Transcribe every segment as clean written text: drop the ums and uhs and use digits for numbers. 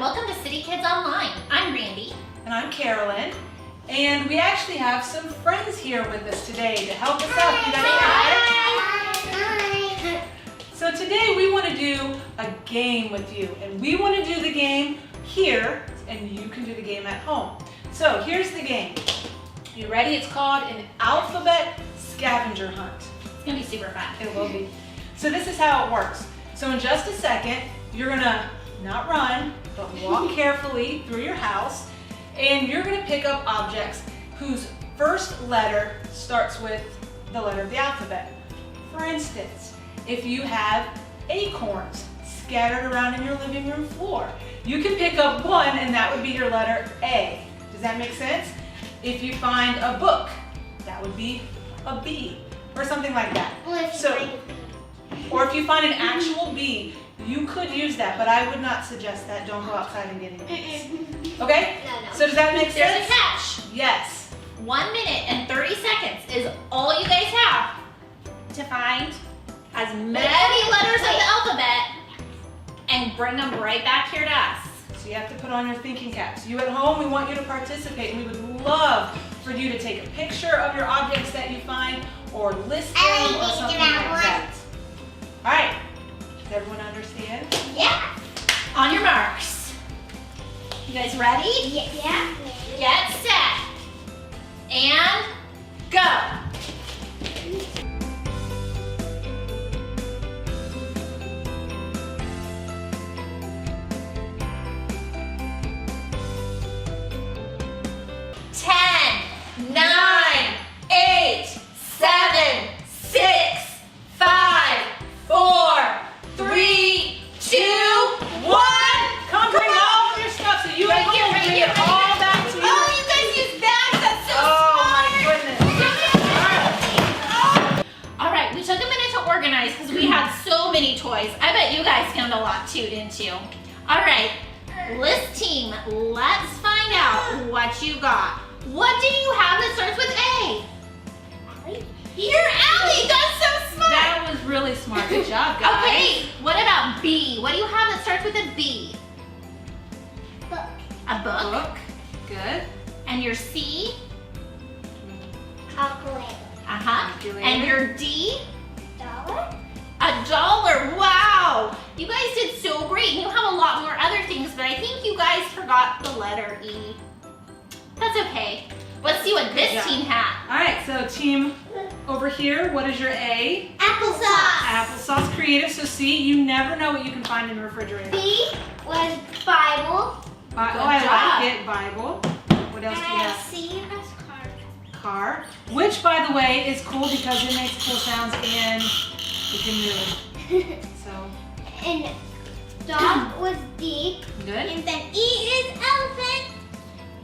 welcome to CityKids Online. I'm Randy. And I'm Carolyn. And we actually have some friends here with us today to help us out. You guys say hi. Hi. So today we want to do a game with you. And we want to do the game here, and you can do the game at home. So here's the game. You ready? It's called an alphabet scavenger hunt. It's going to be super fun. It will be. So this is how it works. So in just a second, you're going to not run, but walk carefully through your house. And you're going to pick up objects whose first letter starts with the letter of the alphabet. For instance, if you have acorns scattered around in your living room floor, you can pick up one and that would be your letter A. Does that make sense? If you find a book, that would be a B or something like that. Or if you find an actual bee, you could use that, but I would not suggest that. Don't go outside and get any bees. Okay? No. So does that make sense? There's a catch. Yes. 1 minute and 30 seconds is all you guys have to find as many letters of the alphabet and bring them right back here to us. So you have to put on your thinking caps. You at home, we want you to participate. We would love for you to take a picture of your objects that you find or list them or something like that. All right. Does everyone understand? Yeah. On your marks. You guys ready? Yeah. Get set. And go. Because we had so many toys. I bet you guys found a lot too, didn't you? All right, list team, let's find out what you got. What do you have that starts with A? Allie. You're Allie, that's so smart. That was really smart, good job, guys. Okay, what about B? What do you have that starts with a B? Book. A book. Book, good. And your C? Calculator. Uh-huh. And your D? Dollar. $1. Wow! You guys did so great. You have a lot more other things, but I think you guys forgot the letter E. That's okay. Let's see what this team had. All right, so team over here, what is your A? Applesauce. Applesauce creative. So see, you never know what you can find in the refrigerator. B was Bible. I like it, Bible. What else do you have? C was car. Car, which by the way is cool because it makes cool sounds and you can move. So. And dog was D. Good. And then E is elephant.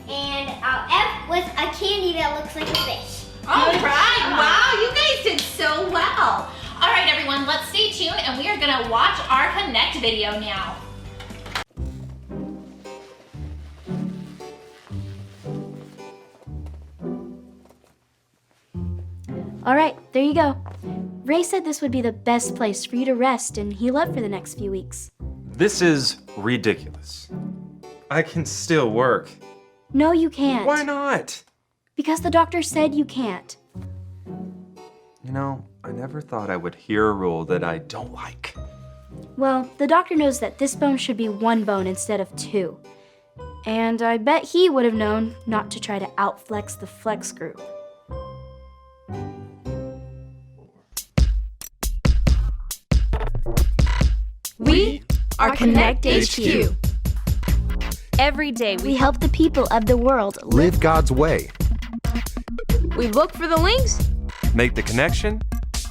And F was a candy that looks like a fish. All right, wow, you guys did so well. All right, everyone, let's stay tuned and we are gonna watch our Connect video now. All right, there you go. Ray said this would be the best place for you to rest and heal up for the next few weeks. This is ridiculous. I can still work. No, you can't. Why not? Because the doctor said you can't. You know, I never thought I would hear a rule that I don't like. Well, the doctor knows that this bone should be 1 bone instead of 2. And I bet he would have known not to try to outflex the flex group. We are Connect HQ. Every day We help the people of the world Live God's way. we look for the links. Make the connection.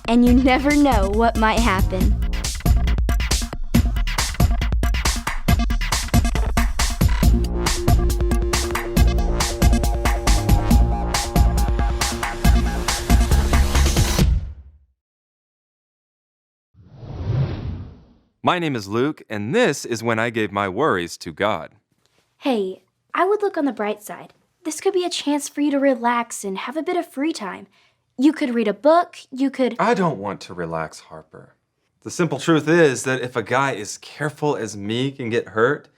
and you never know what might happen. My name is Luke, and this is when I gave my worries to God. Hey, I would look on the bright side. This could be a chance for you to relax and have a bit of free time. You could read a book, you could... I don't want to relax, Harper. The simple truth is that if a guy as careful as me can get hurt,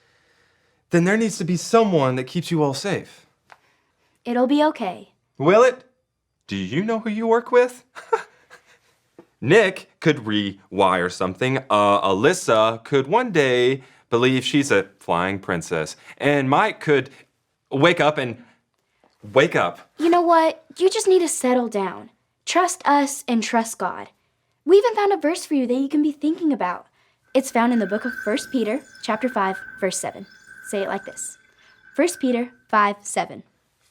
then there needs to be someone that keeps you all safe. It'll be okay. Will it? Do you know who you work with? Nick could rewire something. Alyssa could one day believe she's a flying princess. And Mike could wake up. You know what? You just need to settle down. Trust us and trust God. We even found a verse for you that you can be thinking about. It's found in the book of 1 Peter, chapter 5, verse 7. Say it like this. 1 Peter 5, 7.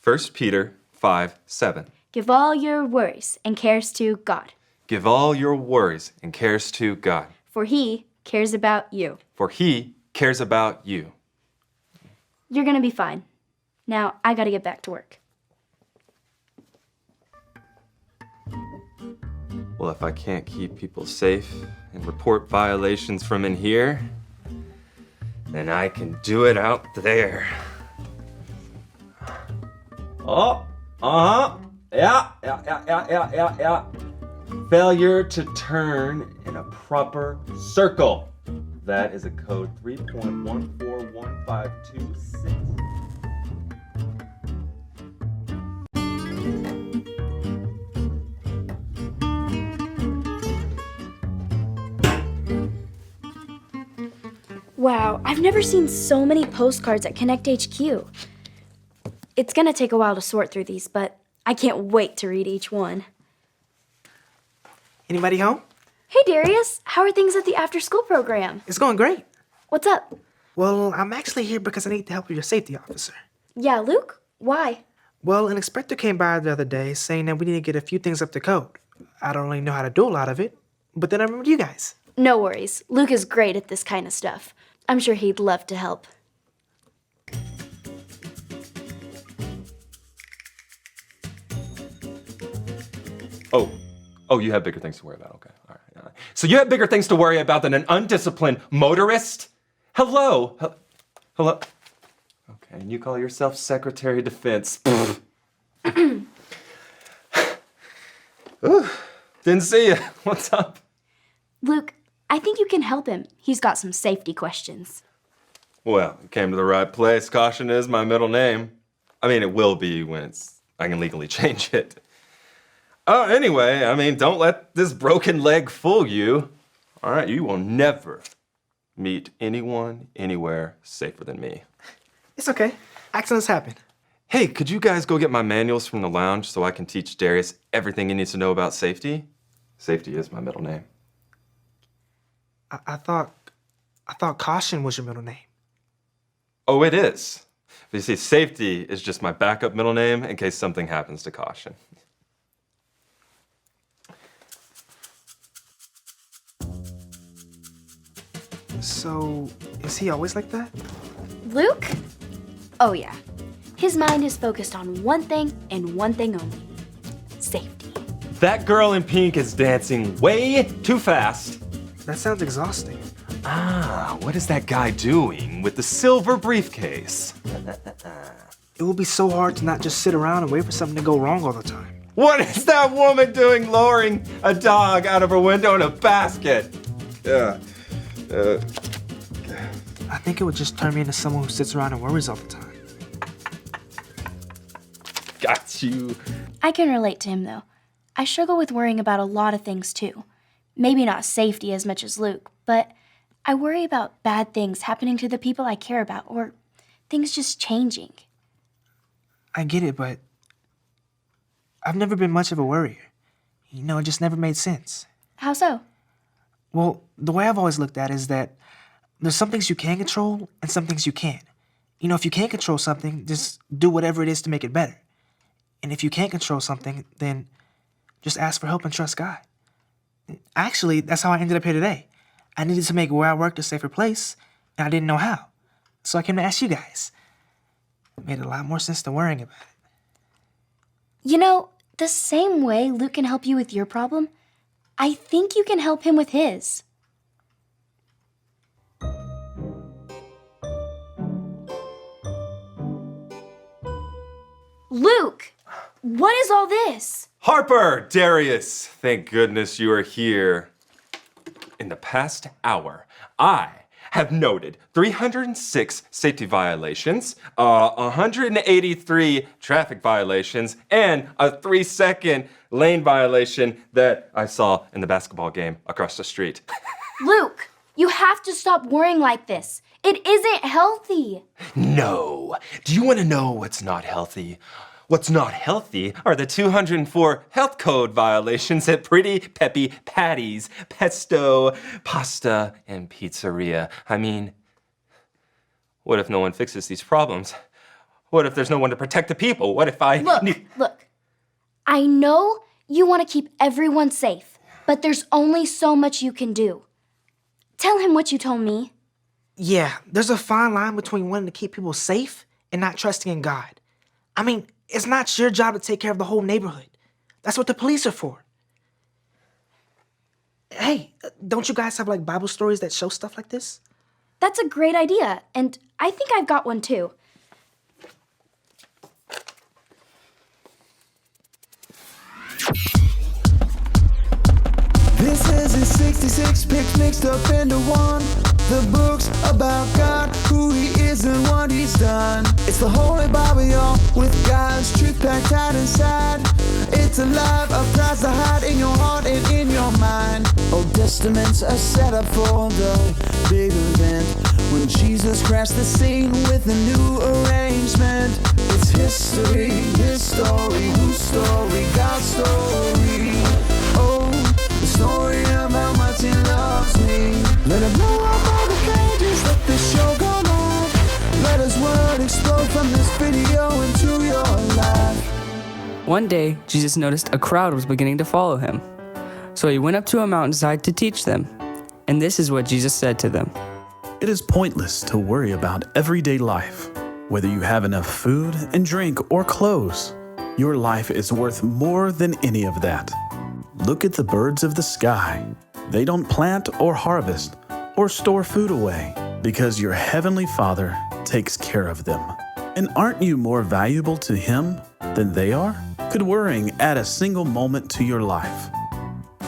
1 Peter 5:7. Give all your worries and cares to God, Give all your worries and cares to God, for He cares about you. for He cares about you. You're gonna be fine. Now, I gotta get back to work. Well, if I can't keep people safe and report violations from in here, then I can do it out there. Oh, yeah. Failure to turn in a proper circle. That is a code 3.141526. Wow, I've never seen so many postcards at Connect HQ. It's gonna take a while to sort through these, but I can't wait to read each one. Anybody home? Hey Darius, how are things at the after-school program? It's going great. What's up? Well, I'm actually here because I need the help of your safety officer. Yeah, Luke? Why? Well, an inspector came by the other day saying that we need to get a few things up to code. I don't really know how to do a lot of it, but then I remembered you guys. No worries. Luke is great at this kind of stuff. I'm sure he'd love to help. Oh, you have bigger things to worry about. Okay, all right. So you have bigger things to worry about than an undisciplined motorist? Hello? Hello? Okay, and you call yourself Secretary of Defense. Ooh, didn't see you. What's up? Luke, I think you can help him. He's got some safety questions. Well, you came to the right place. Caution is my middle name. I mean, it will be when I can legally change it. Oh, anyway, don't let this broken leg fool you. All right, you will never meet anyone, anywhere safer than me. It's okay. Accidents happen. Hey, could you guys go get my manuals from the lounge so I can teach Darius everything he needs to know about safety? Safety is my middle name. I thought Caution was your middle name. Oh, it is. But you see, safety is just my backup middle name in case something happens to Caution. So, is he always like that? Luke? Oh yeah. His mind is focused on one thing and one thing only. Safety. That girl in pink is dancing way too fast. That sounds exhausting. Ah, what is that guy doing with the silver briefcase? It will be so hard to not just sit around and wait for something to go wrong all the time. What is that woman doing lowering a dog out of her window in a basket? I think it would just turn me into someone who sits around and worries all the time. Got you. I can relate to him though. I struggle with worrying about a lot of things too. Maybe not safety as much as Luke, but I worry about bad things happening to the people I care about or things just changing. I get it, but I've never been much of a worrier. It just never made sense. How so? Well, the way I've always looked at it is that there's some things you can control and some things you can't. If you can't control something, just do whatever it is to make it better. And if you can't control something, then just ask for help and trust God. Actually, that's how I ended up here today. I needed to make where I worked a safer place, and I didn't know how. So I came to ask you guys. It made a lot more sense than worrying about it. The same way Luke can help you with your problem, I think you can help him with his. Luke, what is all this? Harper, Darius, thank goodness you are here. In the past hour, I have noted 306 safety violations, 183 traffic violations, and a 3-second lane violation that I saw in the basketball game across the street. Luke, you have to stop worrying like this. It isn't healthy. No. Do you want to know what's not healthy? What's not healthy are the 204 health code violations at Pretty Peppy Patty's, Pesto, Pasta, and Pizzeria. I mean, what if no one fixes these problems? What if there's no one to protect the people? What if I... Look. I know you want to keep everyone safe, but there's only so much you can do. Tell him what you told me. Yeah, there's a fine line between wanting to keep people safe and not trusting in God. I mean, it's not your job to take care of the whole neighborhood. That's what the police are for. Hey, don't you guys have like Bible stories that show stuff like this? That's a great idea, and I think I've got one too. This is his 66 picks mixed up into one. The book's about God, who he is and what he's done. It's the Holy Bible, y'all, with God's truth packed tight inside. It's alive, a prize to hide in your heart and in your mind. Old Testament's a setup for the big event, when Jesus crashed the scene with a new arrangement. It's history, his story, whose story, God's story. Oh, the story of how much he loves me. Let it blow up all the pages, let the show go live. Let his word explode from this video into your life. One day, Jesus noticed a crowd was beginning to follow him. So he went up to a mountainside to teach them. And this is what Jesus said to them. It is pointless to worry about everyday life, whether you have enough food and drink or clothes. Your life is worth more than any of that. Look at the birds of the sky. They don't plant or harvest or store food away because your heavenly Father takes care of them. And aren't you more valuable to Him than they are? Could worrying add a single moment to your life?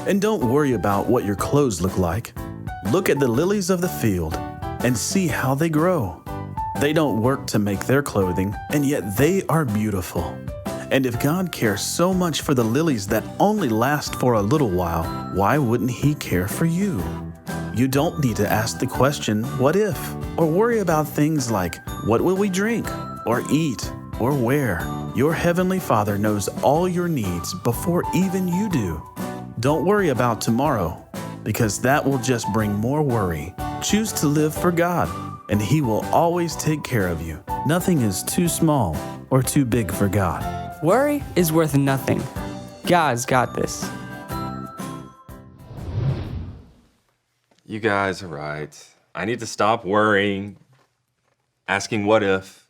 And don't worry about what your clothes look like. Look at the lilies of the field and see how they grow. They don't work to make their clothing, and yet they are beautiful. And if God cares so much for the lilies that only last for a little while, why wouldn't He care for you? You don't need to ask the question, what if? Or worry about things like, what will we drink? Or eat? Or wear? Your Heavenly Father knows all your needs before even you do. Don't worry about tomorrow, because that will just bring more worry. Choose to live for God, and He will always take care of you. Nothing is too small or too big for God. Worry is worth nothing. God's got this. You guys are right. I need to stop worrying, asking what if.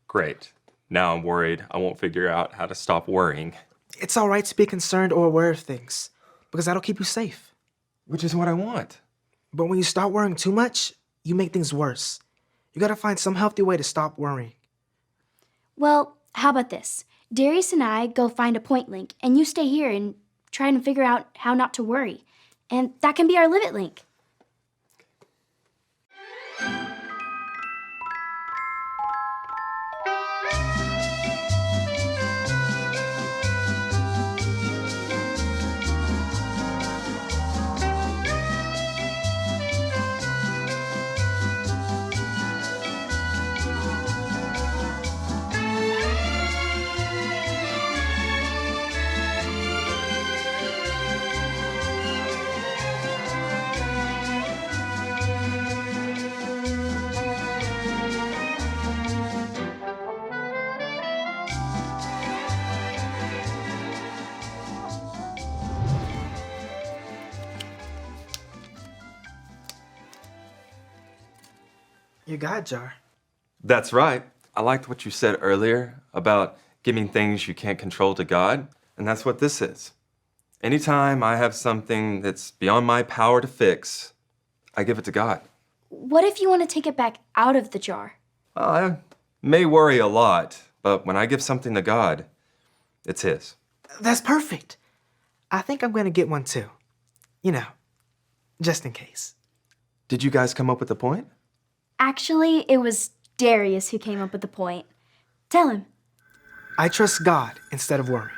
Great. Now I'm worried I won't figure out how to stop worrying. It's all right to be concerned or aware of things, because that'll keep you safe. Which is what I want. But when you start worrying too much, you make things worse. You gotta find some healthy way to stop worrying. Well, how about this? Darius and I go find a point link, and you stay here and try and figure out how not to worry. And that can be our Live It link. Your God jar. That's right. I liked what you said earlier about giving things you can't control to God, and that's what this is. Anytime I have something that's beyond my power to fix, I give it to God. What if you want to take it back out of the jar? Well, I may worry a lot, but when I give something to God, it's His. That's perfect. I think I'm gonna get one too. You know, just in case. Did you guys come up with a point? Actually, it was Darius who came up with the point. Tell him. I trust God instead of worrying.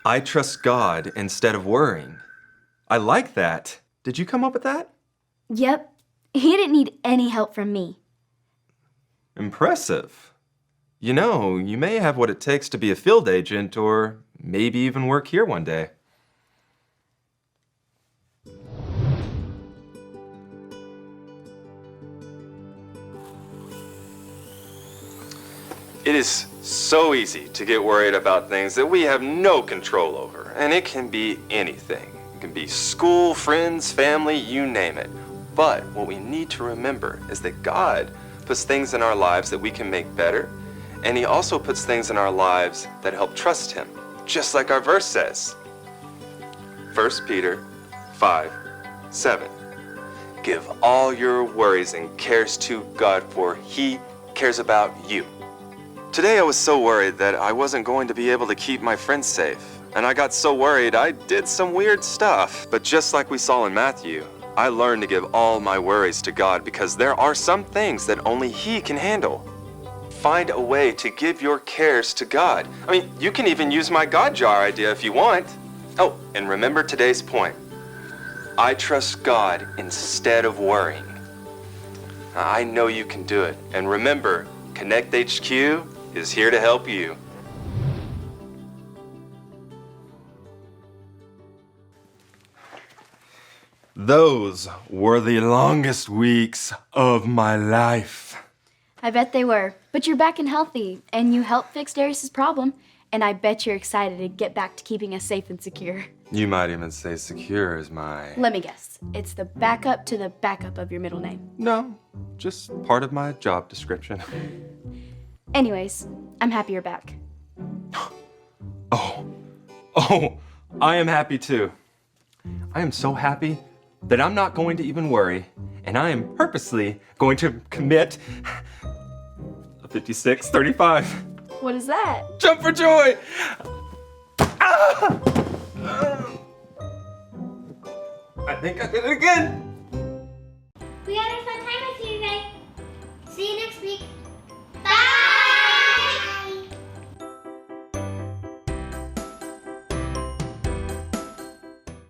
I trust God instead of worrying. I like that. Did you come up with that? Yep, he didn't need any help from me. Impressive. You know, you may have what it takes to be a field agent or maybe even work here one day. It is so easy to get worried about things that we have no control over, and it can be anything. It can be school, friends, family, you name it. But what we need to remember is that God puts things in our lives that we can make better, and He also puts things in our lives that help trust Him, just like our verse says. 1 Peter 5:7. Give all your worries and cares to God, for He cares about you. Today I was so worried that I wasn't going to be able to keep my friends safe. And I got so worried I did some weird stuff. But just like we saw in Matthew, I learned to give all my worries to God because there are some things that only He can handle. Find a way to give your cares to God. I mean, you can even use my God jar idea if you want. Oh, and remember today's point. I trust God instead of worrying. I know you can do it. And remember, Connect HQ is here to help you. Those were the longest weeks of my life. I bet they were, but you're back and healthy, and you helped fix Darius's problem, and I bet you're excited to get back to keeping us safe and secure. You might even say secure is my... Let me guess. It's the backup to the backup of your middle name. No, just part of my job description. Anyways, I'm happy you're back. Oh, I am happy too. I am so happy that I'm not going to even worry, and I am purposely going to commit a 56-35. What is that? Jump for joy! Ah! I think I did it again. We had a fun time with